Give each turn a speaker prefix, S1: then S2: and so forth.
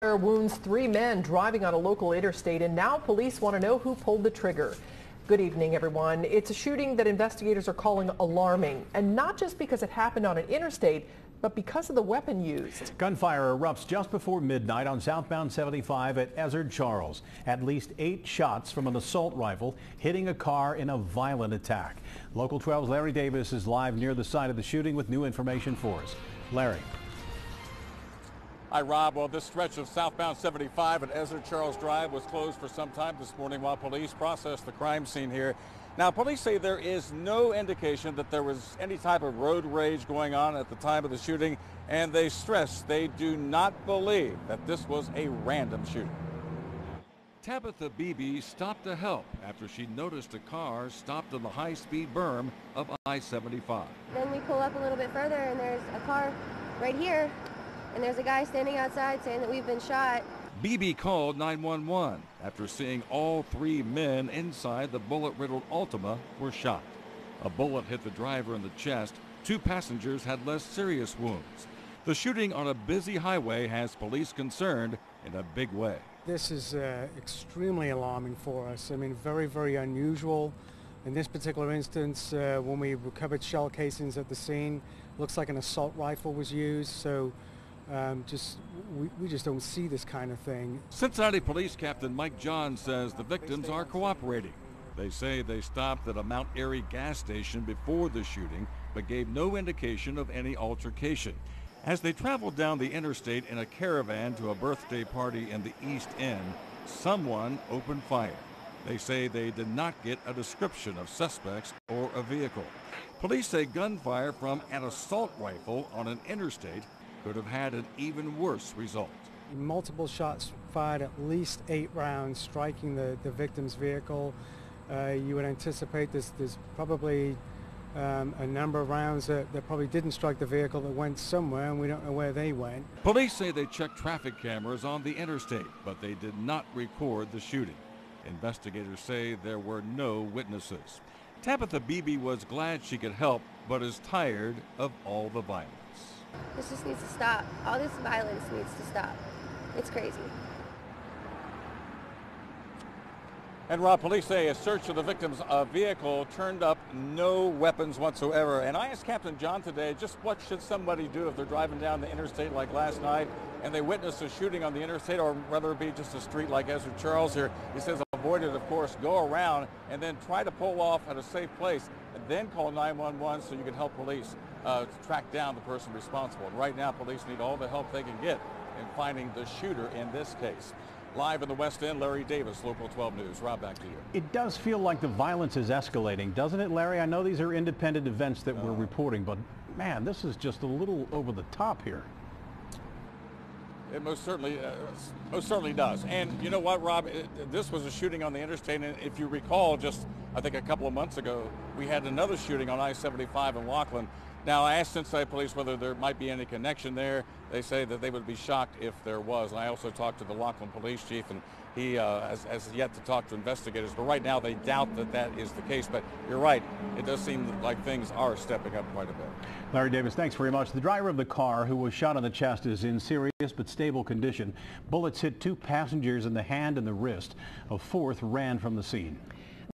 S1: Wounds 3 men driving on a local interstate, and now police want to know who pulled the trigger. Good evening, everyone. It's a shooting that investigators are calling alarming, and not just because it happened on an interstate, but because of the weapon used.
S2: Gunfire erupts just before midnight on southbound 75 at Ezard Charles. At least 8 shots from an assault rifle hitting a car in a violent attack. Local 12's Larry Davis is live near the site of the shooting with new information for us. Larry.
S3: Hi, Rob. Well, this stretch of southbound 75 at Ezard Charles Drive was closed for some time this morning while police processed the crime scene here. Now, police say there is no indication that there was any type of road rage going on at the time of the shooting, and they stress they do not believe that this was a random shooting.
S4: Tabitha Beebe stopped to help after she noticed a car stopped on the high-speed berm of I-75.
S5: Then we pull up a little bit further, and there's a car right here. And there's a guy standing outside saying that we've been shot.
S4: Beebe called 911 after seeing all 3 men inside the bullet-riddled Altima were shot. A bullet hit the driver in the chest. 2 passengers had less serious wounds. The shooting on a busy highway has police concerned in a big way.
S6: This is extremely alarming for us. I mean, very, very unusual. In this particular instance, when we recovered shell casings at the scene, looks like an assault rifle was used. So we just don't see this kind of thing.
S4: Cincinnati Police Captain Mike John says the victims are cooperating. They say they stopped at a Mount Airy gas station before the shooting, but gave no indication of any altercation. As they traveled down the interstate in a caravan to a birthday party in the East End, someone opened fire. They say they did not get a description of suspects or a vehicle. Police say gunfire from an assault rifle on an interstate could have had an even worse result.
S6: Multiple shots fired, at least 8 rounds, striking the victim's vehicle. You would anticipate there's probably a number of rounds that probably didn't strike the vehicle that went somewhere, and we don't know where they went.
S4: Police say they checked traffic cameras on the interstate, but they did not record the shooting. Investigators say there were no witnesses. Tabitha Beebe was glad she could help, but is tired of all the violence.
S5: This just needs to stop. All this violence needs to stop. It's crazy.
S3: And Rob, police say a search of the victim's vehicle turned up no weapons whatsoever. And I asked Captain John today, just what should somebody do if they're driving down the interstate like last night and they witness a shooting on the interstate, or whether it be just a street like Ezard Charles here. He says avoid it, of course, go around and then try to pull off at a safe place and then call 911 so you can help police track down the person responsible. And right now, police need all the help they can get in finding the shooter in this case. Live in the West End, Larry Davis, Local 12 News. Rob, back to you.
S2: It does feel like the violence is escalating, doesn't it, Larry? I know these are independent events that we're reporting, but man, this is just a little over the top here.
S3: It most certainly does. And you know what, Rob? This was a shooting on the interstate, and if you recall, just I think a couple of months ago, we had another shooting on I-75 in Laughlin. Now, I asked Cincinnati Police whether there might be any connection there. They say that they would be shocked if there was. And I also talked to the Laughlin Police Chief, and he has yet to talk to investigators. But right now, they doubt that that is the case. But you're right. It does seem like things are stepping up quite a bit.
S2: Larry Davis, thanks very much. The driver of the car who was shot in the chest is in serious but stable condition. Bullets hit 2 passengers in the hand and the wrist. A 4th ran from the scene.